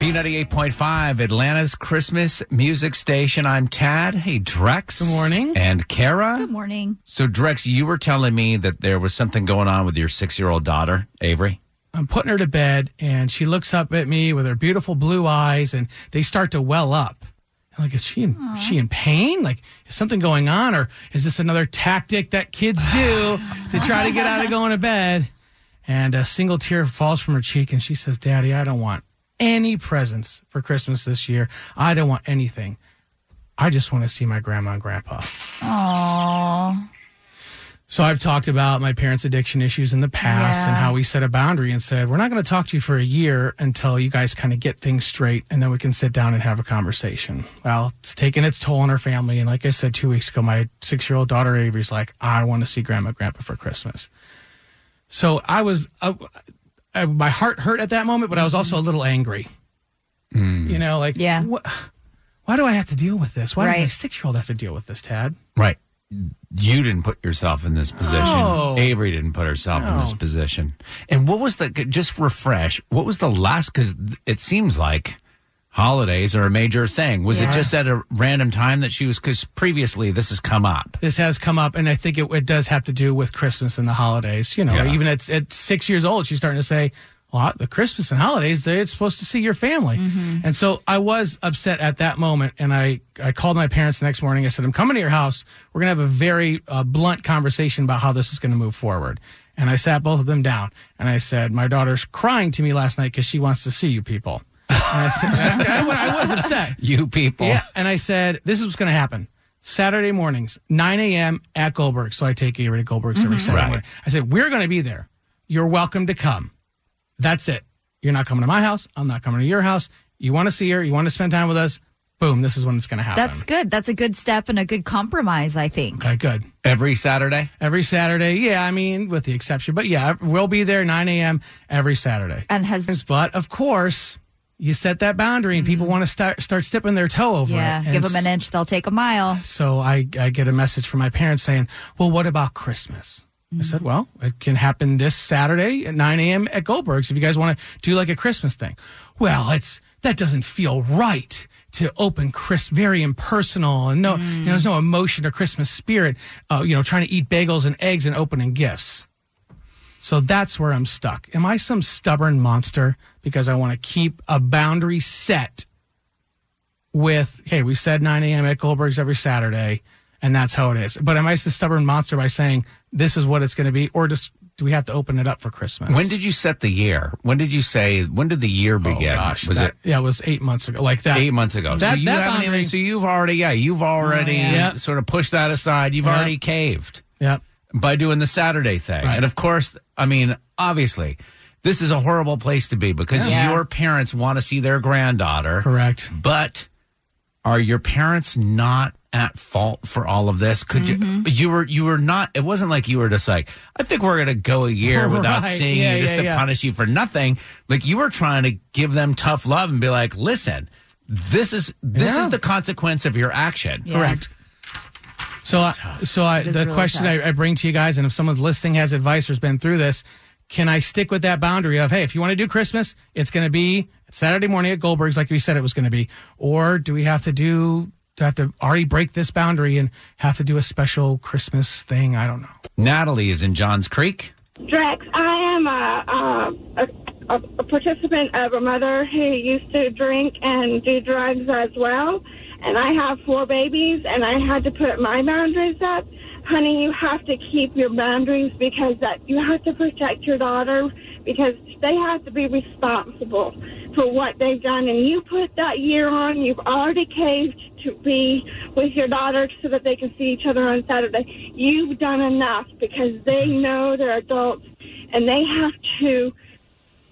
B98.5, Atlanta's Christmas music station. I'm Tad. Hey, Drex. Good morning. And Kara. Good morning. So, Drex, you were telling me that there was something going on with your 6-year-old daughter, Avery. I'm putting her to bed, and she looks up at me with her beautiful blue eyes, and they start to well up. I'm like, is she in pain? Like, is something going on? Or is this another tactic that kids do to try to get out of going to bed? And a single tear falls from her cheek, and she says, Daddy, I don't want any presents for Christmas this year. I don't want anything. I just want to see my grandma and grandpa. Aww. So I've talked about my parents' addiction issues in the past and how we set a boundary and said, we're not going to talk to you for a year until you guys kind of get things straight, and then we can sit down and have a conversation. Well, it's taken its toll on our family. And like I said 2 weeks ago, my 6-year-old daughter Avery's like, I want to see grandma and grandpa for Christmas. So I was... my heart hurt at that moment, but I was also a little angry. You know, like, why do I have to deal with this? Why does my 6-year-old have to deal with this, Tad? Right. You didn't put yourself in this position. No. Avery didn't put herself in this position. And what was just refresh, what was the last, because it seems like holidays are a major thing. Was it just at a random time that she was, because previously this has come up? This has come up, and I think it does have to do with Christmas and the holidays. You know, even at 6 years old, she's starting to say, well, the Christmas and holidays, it's supposed to see your family. And so I was upset at that moment, and I called my parents the next morning. I said, I'm coming to your house. We're going to have a very blunt conversation about how this is going to move forward. And I sat both of them down, and I said, my daughter's crying to me last night because she wants to see you people. And I said, I was upset. You people. Yeah. And I said, this is what's going to happen. Saturday mornings, 9 a.m. at Goldberg's. So I take Avery to Goldberg's every Saturday morning. I said, we're going to be there. You're welcome to come. That's it. You're not coming to my house. I'm not coming to your house. You want to see her. You want to spend time with us. Boom. This is when it's going to happen. That's good. That's a good step and a good compromise, I think. Okay, good. Every Saturday? Every Saturday. Yeah, I mean, with the exception. But yeah, we'll be there 9 a.m. every Saturday. But of course, you set that boundary and people want to start stepping their toe over it. Yeah, give them an inch, they'll take a mile. So I get a message from my parents saying, well, what about Christmas? I said, well, it can happen this Saturday at 9 a.m. at Goldberg's if you guys want to do like a Christmas thing. Well, that doesn't feel right to open very impersonal and there's no emotion or Christmas spirit, trying to eat bagels and eggs and opening gifts. So that's where I'm stuck. Am I some stubborn monster because I want to keep a boundary set with, hey, we said 9 a.m. at Goldberg's every Saturday, and that's how it is. But am I the stubborn monster by saying this is what it's going to be, or do we have to open it up for Christmas? When did you set the year? When did the year begin? Oh, gosh. It was 8 months ago. Like that. 8 months ago. So you've already sort of pushed that aside. You've already caved. Yep. By doing the Saturday thing. Right. And of course, I mean, obviously, this is a horrible place to be because your parents want to see their granddaughter. Correct. But are your parents not at fault for all of this? Could you were not, it wasn't like you were just like, I think we're going to go a year without seeing you just to punish you for nothing. Like you were trying to give them tough love and be like, listen, this is the consequence of your action. Yeah. Correct. So the really question I bring to you guys, and if someone's listening has advice or's been through this, can I stick with that boundary of, hey, if you want to do Christmas, it's going to be Saturday morning at Goldberg's like we said it was going to be? Or do we have to already break this boundary and have to do a special Christmas thing? I don't know. Natalie is in Johns Creek. Drex, I am a participant of a mother who used to drink and do drugs as well. And I have 4 babies, and I had to put my boundaries up. Honey, you have to keep your boundaries because you have to protect your daughter because they have to be responsible for what they've done. And you put that year on. You've already caved to be with your daughter so that they can see each other on Saturday. You've done enough because they know they're adults, and they have to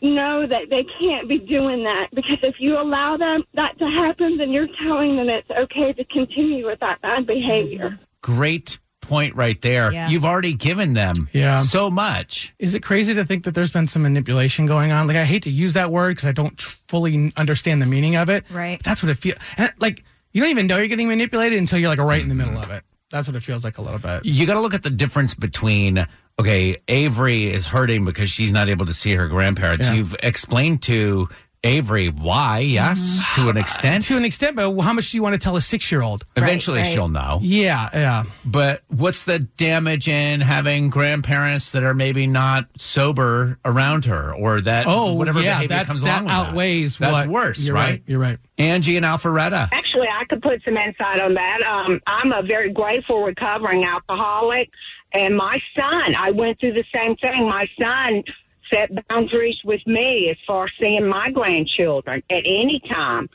know that they can't be doing that, because if you allow that to happen, then you're telling them it's okay to continue with that bad behavior. Great point right there. Yeah. You've already given them so much. Is it crazy to think that there's been some manipulation going on? Like, I hate to use that word because I don't fully understand the meaning of it. Right. That's what it feels like. You don't even know you're getting manipulated until you're like right in the middle of it. That's what it feels like a little bit. You got to look at the difference between, okay, Avery is hurting because she's not able to see her grandparents. Yeah. You've explained to Avery, why? Yes, to an extent. To an extent, but how much do you want to tell a 6-year-old? Eventually Right. she'll know. Yeah. But what's the damage in having grandparents that are maybe not sober around her, or that whatever behavior comes along with outweighs that? That's what, worse, you're right? You're right. Angie and Alpharetta. Actually, I could put some insight on that. I'm a very grateful recovering alcoholic, and my son, I went through the same thing. My son set boundaries with me as far as seeing my grandchildren at any time,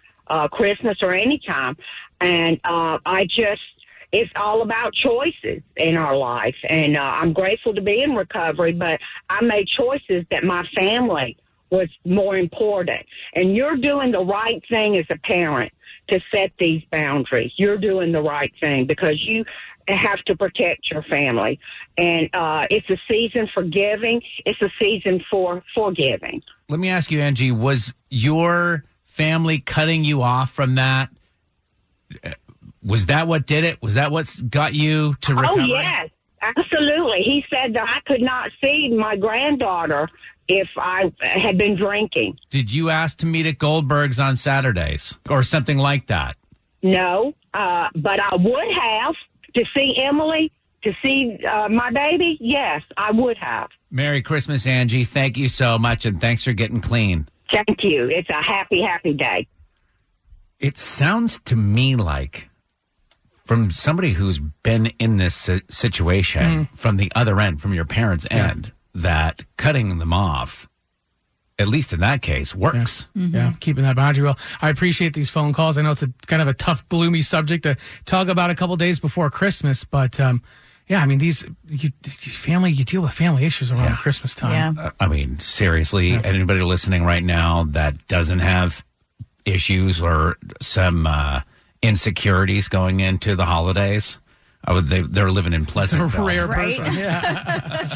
Christmas or any time. And it's all about choices in our life. And I'm grateful to be in recovery, but I made choices that my family was more important. And you're doing the right thing as a parent to set these boundaries. You're doing the right thing because you have to protect your family. And it's a season for giving. It's a season for forgiving. Let me ask you, Angie, was your family cutting you off from that? Was that what did it? Was that what got you to recovery? Oh, yes, absolutely. He said that I could not see my granddaughter if I had been drinking. Did you ask to meet at Goldberg's on Saturdays or something like that? No, but I would have. To see Emily, to see my baby, yes, I would have. Merry Christmas, Angie. Thank you so much, and thanks for getting clean. Thank you. It's a happy, happy day. It sounds to me like, from somebody who's been in this situation from the other end, from your parents' end, that cutting them off, at least in that case, works. Yeah, keeping that boundary. Well, I appreciate these phone calls. I know it's a kind of a tough, gloomy subject to talk about a couple days before Christmas, but yeah, I mean, you deal with family issues around Christmas time. Yeah. I mean, seriously, anybody listening right now that doesn't have issues or some insecurities going into the holidays, they're living in Pleasantville. A rare Right? person. Yeah.